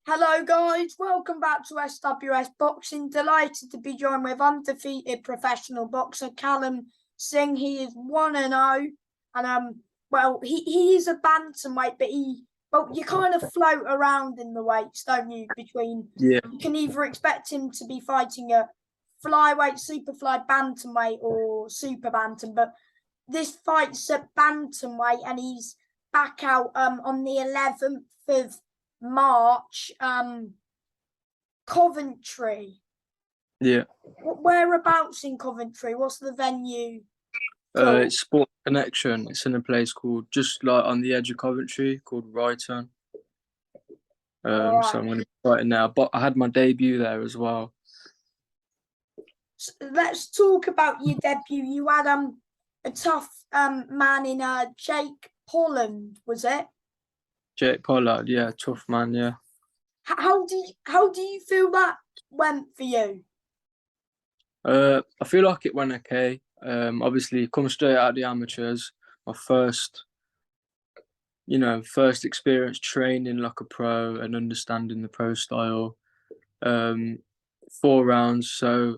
Hello guys, welcome back to SWS Boxing. Delighted to be joined with undefeated professional boxer Calum Singh. He is 1-0 and he is a bantamweight, but you kind of float around in the weights, don't you? Yeah, You can either expect him to be fighting a flyweight, superfly bantamweight or super bantam, but this fight's at bantamweight and he's back out on the 11th of March, Coventry. yeah. Whereabouts in Coventry? What's the venue called? It's Sport Connection. It's in a place called just like on the edge of Coventry called Brighton. All So right. I'm going to be fighting there. But I had my debut there as well. So let's talk about your debut. You had a tough man in Jake Holland, was it? Jake Pollard, yeah, tough man, yeah. How do you feel that went for you? I feel like it went okay. Obviously, come straight out of the amateurs. My first experience training like a pro and understanding the pro style. 4 rounds, so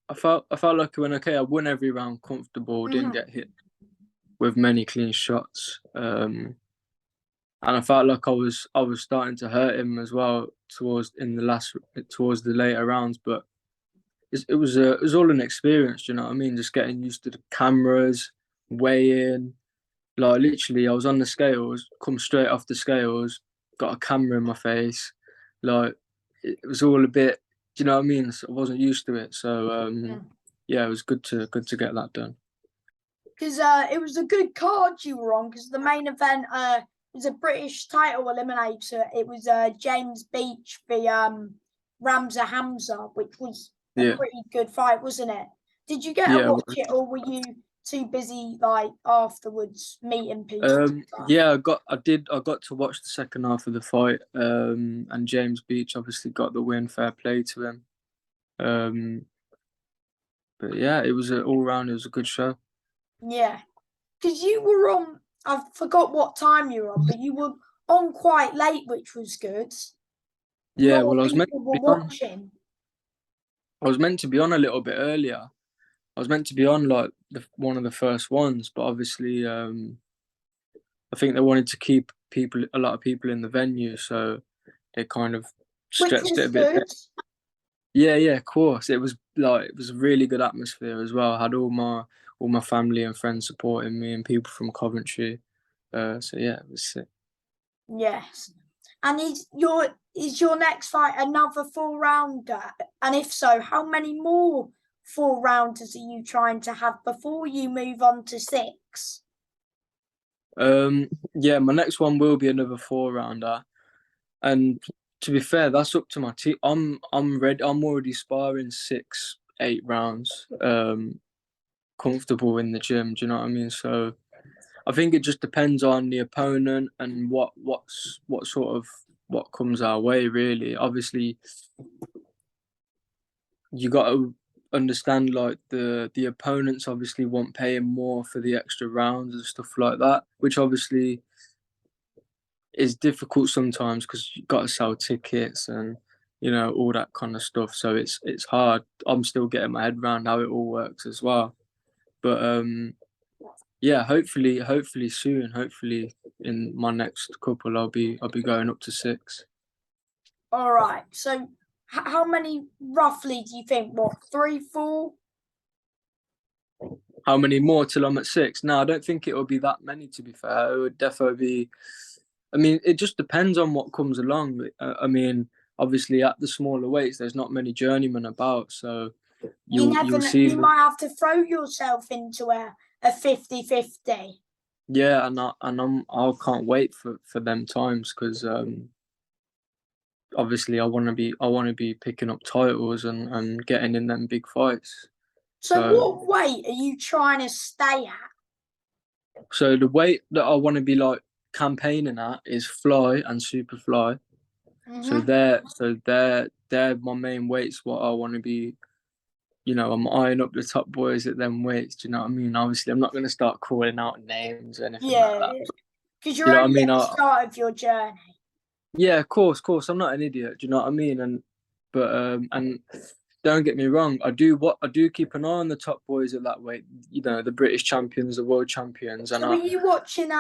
I felt like it went okay. I won every round comfortable. Didn't Mm-hmm. get hit with many clean shots. And I felt like I was starting to hurt him as well towards the later rounds. But it was all an experience. You know what I mean? Just getting used to the cameras, weighing. Like literally, I was on the scales, come straight off the scales, got a camera in my face. Like it was all a bit. Do you know what I mean? So I wasn't used to it. So yeah, it was good to get that done. Because it was a good card you were on. Because the main event was a British title eliminator. It was James Beach v Ramza Hamza, which was a Yeah, pretty good fight, wasn't it? Did you get to yeah. watch it, or were you too busy like afterwards meeting people? Yeah, I got to watch the second half of the fight. And James Beach obviously got the win. Fair play to him. Um, but yeah, it was all round. It was a good show. Yeah, because you were on. I forgot what time you were on, but you were on quite late, which was good. A Yeah, lot well, of I was meant people to were be on. watching. I was meant to be on a little bit earlier. I was meant to be on like one of the first ones, but obviously, I think they wanted to keep a lot of people in the venue, so they kind of Which stretched it was a bit. good. Yeah, yeah, of course. It was a really good atmosphere as well. I had all my family and friends supporting me and people from Coventry. So yeah, it was sick. Yes. And is your next fight another 4 rounder? And if so, how many more 4 rounders are you trying to have before you move on to six? Yeah, my next one will be another 4 rounder. And to be fair, that's up to my team. I'm ready. I'm already sparring 6, 8 rounds. Comfortable in the gym. Do you know what I mean? So I think it just depends on the opponent and what comes our way. Really, obviously, you got to understand like the opponents obviously want paying more for the extra rounds and stuff like that, which obviously is difficult sometimes because you got to sell tickets and all that kind of stuff. So it's hard. I'm still getting my head around how it all works as well. But yeah, hopefully soon. Hopefully in my next couple, I'll be going up to 6. All right. So how many roughly do you think? What, three, four? How many more till I'm at 6? No, I don't think it will be that many. To be fair, it would definitely be. I mean, it just depends on what comes along. I mean, obviously at the smaller weights, there's not many journeymen about, so You you'll never see. you might have to throw yourself into a 50-50. Yeah, I can't wait for them times because obviously I want to be picking up titles and getting in them big fights. So So what weight are you trying to stay at? so the weight that I want to be like campaigning at is fly and super fly. So Mm-hmm. they're my main weights. What I want to be. I'm eyeing up the top boys at them weights. Do you know what I mean? Obviously, I'm not going to start calling out names or anything like Yeah, that. because You you're know what I only mean? at the start of your journey. Yeah, of course, of course. I'm not an idiot. Do you know what I mean? And don't get me wrong. I do keep an eye on the top boys at that weight. You know, the British champions, the world champions, and So were you watching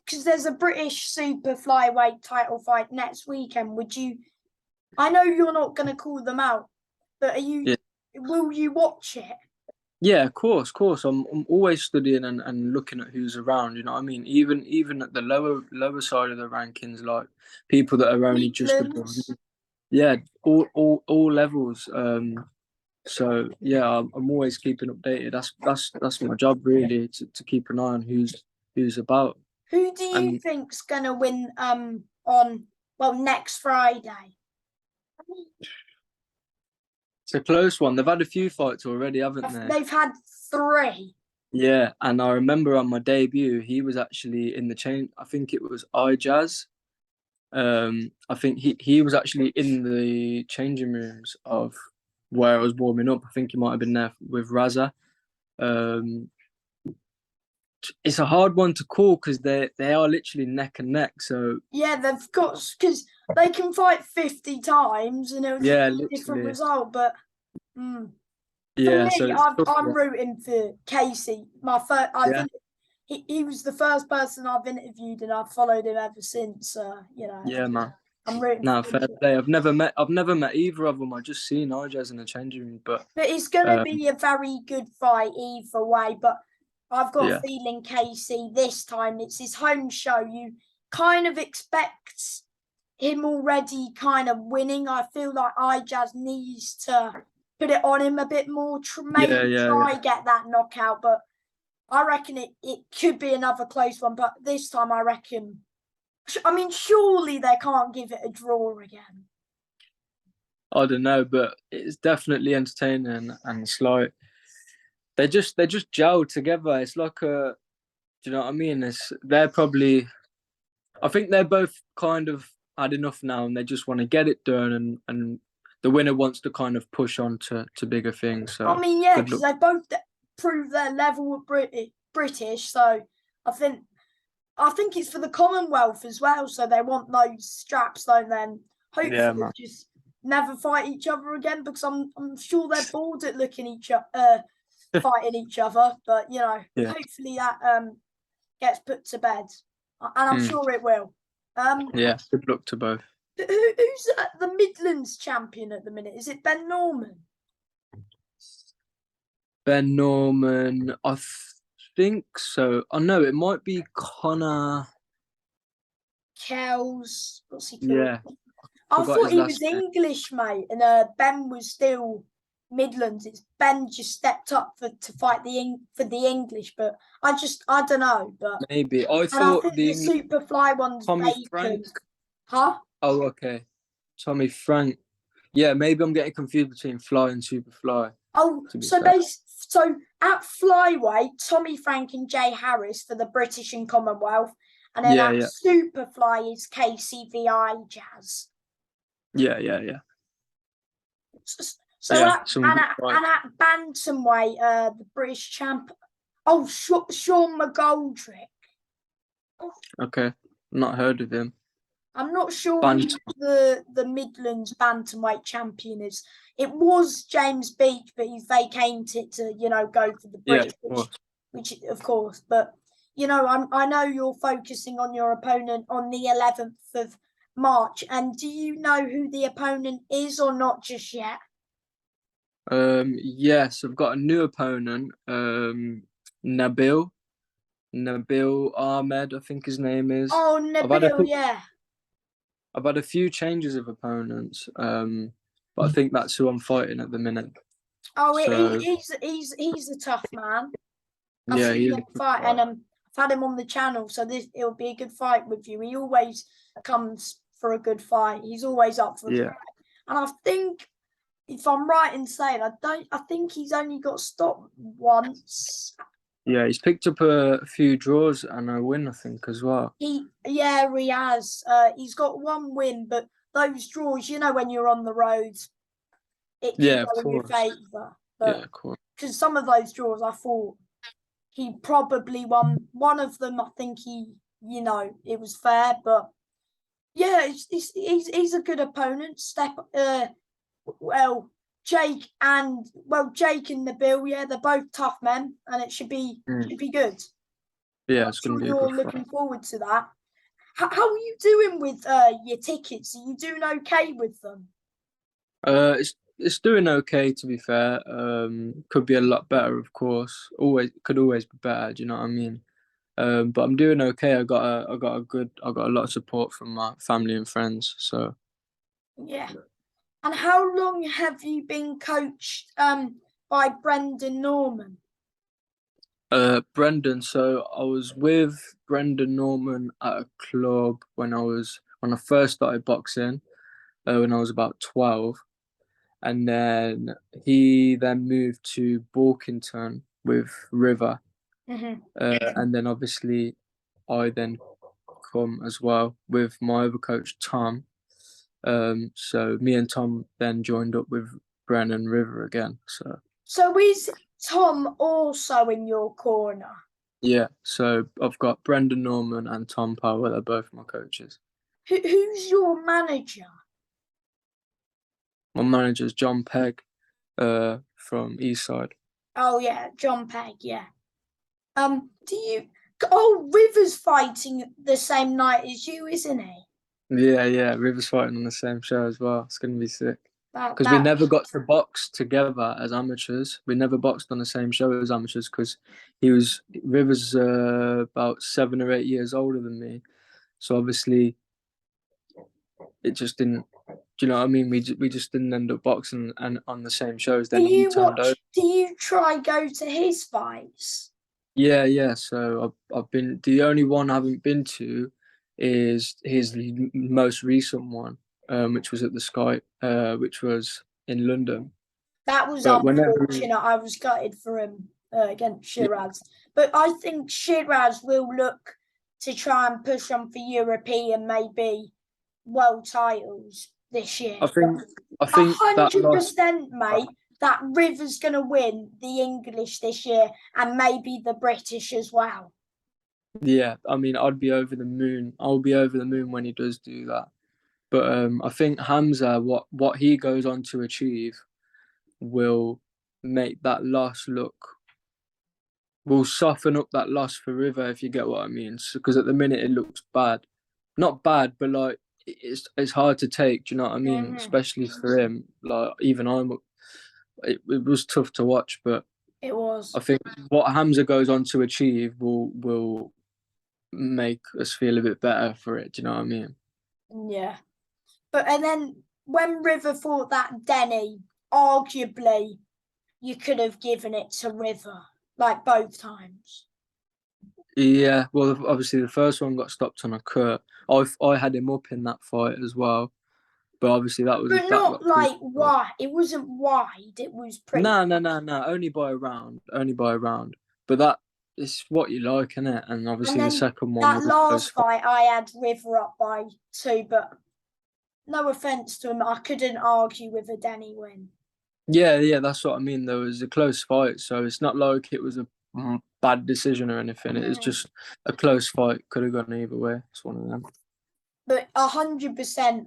because there's a British super flyweight title fight next weekend. Would you I know you're not gonna call them out, but yeah, will you watch it? yeah, of course, of course. I'm always studying and looking at who's around. You know what I mean? Even at the lower side of the rankings, like people that are only just above Midlands. me. Yeah, all levels. So yeah, I'm always keeping updated. That's my job really to keep an eye on who's about. Who do you And think's gonna win on next Friday? it's a close one. They've had a few fights already, haven't they? They've had three. Yeah, and I remember on my debut, he was actually in the chain. I think it was iJazz. I think he was actually in the changing rooms of where I was warming up. I think he might have been there with Raza. Um, it's a hard one to call because they are literally neck and neck. So Yeah, they've got because they can fight 50 times and it'll just yeah, be a different literally. result. But mm, for Yeah, so me, it's a tough I'm one. rooting for Casey. My first, I've Yeah, been, he was the first person I've interviewed and I've followed him ever since. yeah, man. I'm rooting Now, for him. fair play. I've never met either of them. I just seen iJazz in the changing room, but But it's going to um, be a very good fight either way. But I've got a yeah, feeling Casey this time, it's his home show. You kind of expect him already kind of winning. I feel like iJazz needs to put it on him a bit more, yeah, maybe yeah, try yeah. get that knockout. But I reckon it could be another close one. But this time, I reckon, I mean, surely they can't give it a draw again. I don't know, but it's definitely entertaining, and it's like they just gel together. It's like a, do you know what I mean? They're probably, I think they're both kind of had enough now, and they just want to get it done, and the winner wants to kind of push on to bigger things. I So mean, yeah, good because luck. they both prove their level of British. So I think I think it's for the Commonwealth as well. So they want those straps, don't they? And Yeah, hopefully, man. just never fight each other again because I'm sure they're bored at looking fighting each other. But Yeah. hopefully that gets put to bed, and I'm Mm. sure it will. Yeah. Good luck to both. Who's the Midlands champion at the minute? Is it Ben Norman? Ben Norman, think so. I know it might be Connor. Kells, what's he called? Yeah, I forgot thought his he was last name. English, mate, and Ben was still Midlands. It's Ben just stepped up to fight for the English, but I don't know, but Maybe I and I thought think the the English Superfly one's Tommy Frank. Bacon, huh? Oh, okay. Tommy Frank. Yeah, maybe I'm getting confused between Fly and Superfly. Oh, To be so fair. so at flyweight, Tommy Frank and Jay Harris for the British and Commonwealth, and then Yeah, at yeah, Superfly is KCVI Jazz. yeah, yeah, yeah, So yeah. Some good and fights. at bantamweight, the British champ. Oh, Sean McGoldrick. Okay, not heard of him. I'm not sure who Bant. the Midlands bantamweight champion is. It was James Beach, but he's vacated to go for the Yeah, British, of course. which of course. But I know you're focusing on your opponent on the 11th of March, and do you know who the opponent is or not just yet? Yes, I've got a new opponent. Nabil. Nabil Ahmed, I think his name is. Oh, I've had a Nabil, yeah. I've had a few changes of opponents, but I think that's who I'm fighting at the minute. Oh, So he's a tough man. I've yeah, seen he's a him good fight, and fighter. I've had him on the channel, so this it'll be a good fight with you. He always comes for a good fight. He's always up for a Yeah, fight, and I think if I'm right in saying, I think he's only got stopped once. yeah, he's picked up a few draws and a win, I think, as well. He has. He's got one win, but those draws, when you're on the road, it can Yeah, of go in your course. favour. Yeah, But of course. because some of those draws, I thought he probably won one of them. I think it was fair, but Yeah, he's a good opponent. Well, Jake and Nabil, yeah, they're both tough men, and it Mm. should be good. Yeah, I'm it's going sure to be a you're good looking fight. forward to that. How are you doing with your tickets? Are you doing okay with them? It's doing okay to be fair. Could be a lot better, of course. Always be better. Do you know what I mean? But I'm doing okay. I got a lot of support from my family and friends. So Yeah. And how long have you been coached by Brendan Norman? Brendan. So I was with Brendan Norman at a club when I first started boxing. When I was about 12, and then he then moved to Borkington with River, Mm-hmm. and then obviously I then come as well with my other coach Tom. So me and Tom then joined up with Brennan River again. So So is Tom also in your corner? yeah, so I've got Brendan Norman and Tom Power. They're both my coaches. Who's your manager? My manager's John Pegg, from Eastside. Oh yeah, John Pegg. Yeah. Do you? Oh, River's fighting the same night as you, isn't he? Yeah. River's fighting on the same show as well. It's gonna be sick. Because we That never got to box together as amateurs. We never boxed on the same show as amateurs because Rivers about 7 or 8 years older than me. So obviously it just didn't. Do you know what I mean? We just didn't end up boxing and on the same shows. do Then he you turned over. watch? Do you try go to his fights? Yeah. So I've been the only one I haven't been to is his most recent one, which was at the Sky, which was in London. That was But whenever, unfortunate. I was gutted for him against yeah, Shiraz, but I think Shiraz will look to try and push on for European, maybe world titles this year. I think I A think that hundred loss. percent, mate. That River's going to win the English this year and maybe the British as well. Yeah, I mean, I'd be over the moon. I'll be over the moon when he does do that. But I think Hamza, what he goes on to achieve, will make that loss look will soften up that loss for River, if you get what I mean. Because at the minute it looks bad, not bad, but like it's hard to take. Do you know what I mean? Mm-hmm. Especially for him. Like even it was tough to watch, but It was. I think what Hamza goes on to achieve will make us feel a bit better for it. Do you know what I mean? Yeah. But and then when River fought that Denny, arguably you could have given it to River, like both times. Yeah. Well, obviously the first one got stopped on a cut. I had him up in that fight as well, but obviously But that not got proved like wrong. wide. It wasn't wide. It was pretty. No. Only by a round. Only by a round. But that is what you like, isn't it? And And obviously the then second one that was a close last fight. fight, I had River up by 2, but no offense to him, I couldn't argue with a Denny win. Yeah. That's what I mean. There was a close fight, so it's not like it was a bad decision or anything. It was Mm. just a close fight. Could have gone either way. It's one of them. But 100%,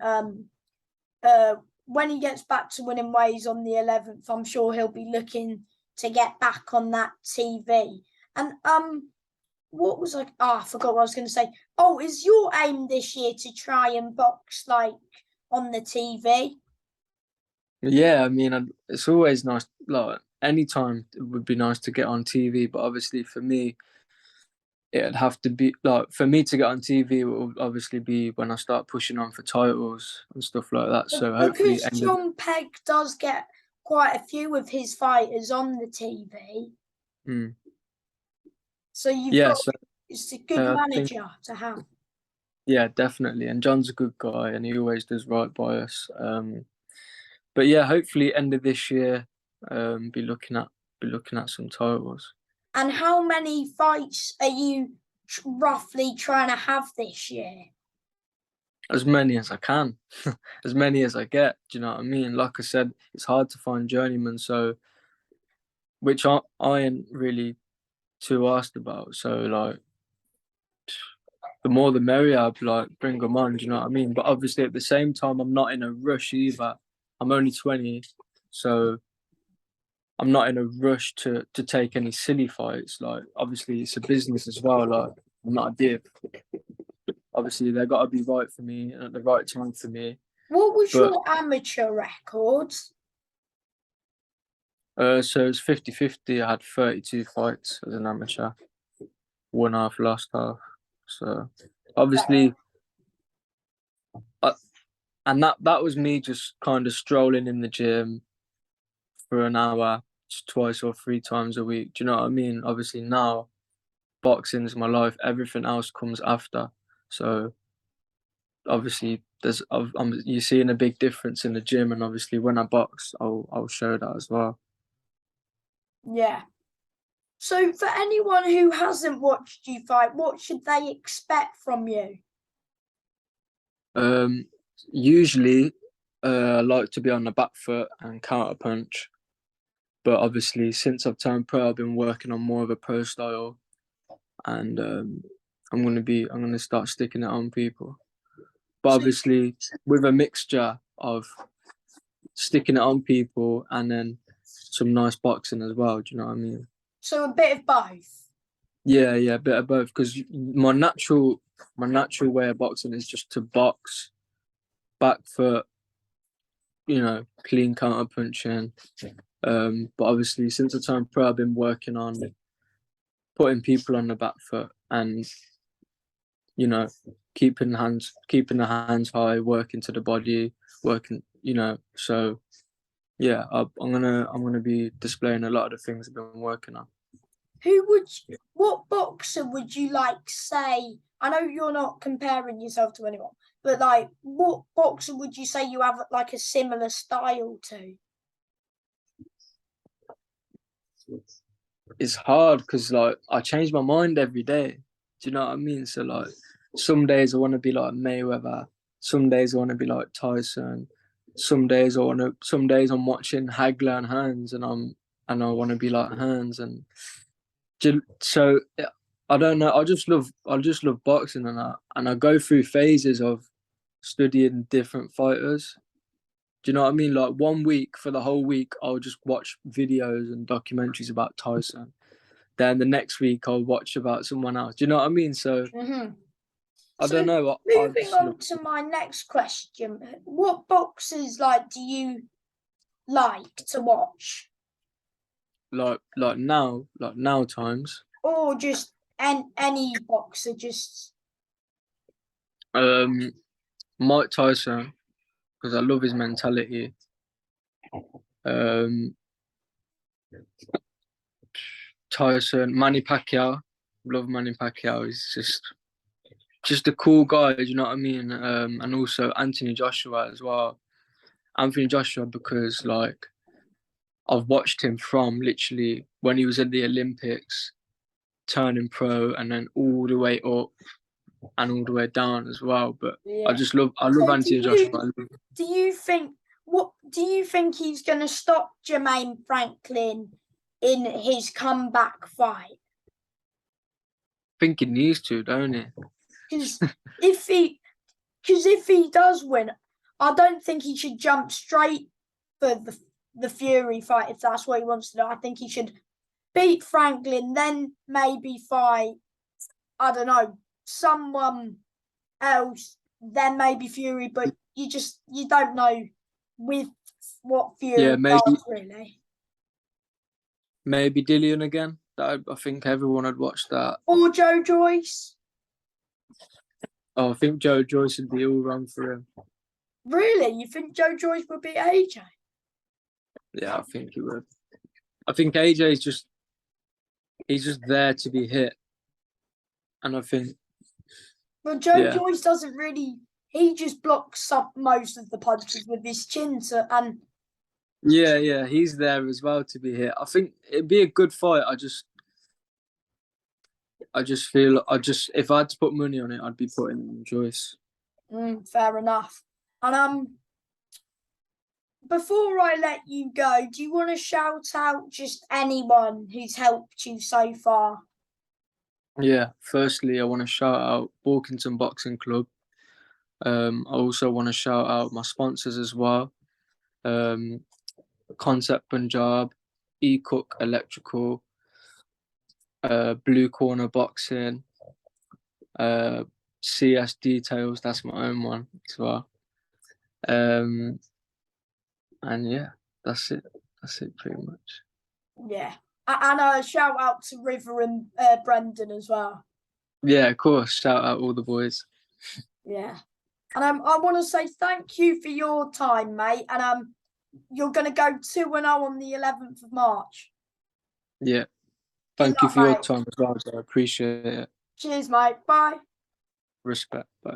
when he gets back to winning ways on the 11th, I'm sure he'll be looking to get back on that TV. And what was like? Oh, I forgot what I was going to say. Oh, is your aim this year to try and box like on the TV? Yeah, I mean, it's always nice. Like anytime, it would be nice to get on TV. But obviously, for me, it'd have to be like for me to get on TV. It will obviously be when I start pushing on for titles and stuff like that. So hopefully, Because end of John Pegg does get quite a few of his fighters on the TV. mm, So you've yeah. got So it's a good I think manager to have. yeah, definitely. And John's a good guy, and he always does right by us. But yeah, hopefully, end of this year, be looking at some titles. And how many fights are you roughly trying to have this year? As many as I can, as many as I get. Do you know what I mean? Like I said, it's hard to find journeymen, so which I ain't really too asked about. So like, the more the merrier. I'd be like, bring them on. Do you know what I mean? But obviously, at the same time, I'm not in a rush either. I'm only 20, so I'm not in a rush to take any silly fights. Like, obviously, it's a business as well. Like, I'm not a div. Obviously, they got to be right for me and at the right time for me. What was But your amateur record? so it's 50-50. I had 32 fights as an amateur, one half, last half. So obviously, and that was me just kind of strolling in the gym for an hour, just twice or three times a week. Do you know what I mean? Obviously now, boxing's my life. Everything else comes after. So obviously, you're seeing a big difference in the gym, and obviously when I box, I'll show that as well. Yeah. So for anyone who hasn't watched you fight, what should they expect from you? Usually, I like to be on the back foot and counter punch. But obviously, since I've turned pro, I've been working on more of a pro style, and I'm gonna start sticking it on people. But So, obviously, with a mixture of sticking it on people and then some nice boxing as well. Do you know what I mean? so a bit of both. Yeah, a bit of both. Because my natural way of boxing is just to box, back foot, clean counter punching. But obviously, since I turned pro, I've been working on putting people on the back foot and keeping the hands high, working to the body, working. So yeah, I'm gonna be displaying a lot of the things I've been working on. What boxer would you like say? I know you're not comparing yourself to anyone, but like, what boxer would you say you have like a similar style to? It's hard because like I change my mind every day. Do you know what I mean? So like some days I want to be like Mayweather, some days I want to be like Tyson, some days I'm watching Hagler and Hands and I want to be like Hands and so I don't know. I just love boxing and I go through phases of studying different fighters. Do you know what I mean? Like one week for the whole week, I'll just watch videos and documentaries about Tyson. Then the next week, I'll watch about someone else. Do you know what I mean? So I So don't know. I moving just on to my next question, what boxers like do you like to watch, like now times. or just any boxer? Just Mike Tyson because I love his mentality. Um, Tyson, Manny Pacquiao, love Manny Pacquiao. He's just a cool guy. Do you know what I mean? And also Anthony Joshua as well. Anthony Joshua because like I've watched him from literally when he was in the Olympics, turning pro, and then all the way up and all the way down as well. But yeah. I love So Anthony Joshua. do you think he's going to stop Jermaine Franklin in his comeback fight? I think he needs to, don't he? Because if he does win, I don't think he should jump straight for the Fury fight if that's what he wants to do. I think he should beat Franklin, then maybe fight, I don't know, someone else, then maybe Fury. But you don't know with what Yeah, Fury does really. maybe Dillian again. I think everyone had watched that. Or Joe Joyce. Oh, I think Joe Joyce would be all wrong for him. Really? You think Joe Joyce would beat AJ? Yeah, I think he would. I think AJ's just there to be hit. And I think Joe Joyce doesn't really. He just blocks up most of the punches with his chin, and yeah, he's there as well to be hit. I think it'd be a good fight. I just feel if I had to put money on it, I'd be putting on Joyce. Fair enough. And before I let you go, do you want to shout out just anyone who's helped you so far? Yeah, firstly, I want to shout out Borkington Boxing Club. I also want to shout out my sponsors as well. Um, Concept Punjab, E-Cook Electrical, Blue Corner Boxing, uh, CS Details, that's my own one as well. And yeah, that's it. That's it pretty much. Yeah. And a shout out to River and Brendan as well. Yeah, of course. Shout out all the boys. Yeah. And I want to say thank you for your time, mate. And you're going to go 2-0 on the 11th of March. Yeah. Good Thank you luck, for your mate. time as well. I appreciate it. Cheers, mate. Bye. Respect. Bye.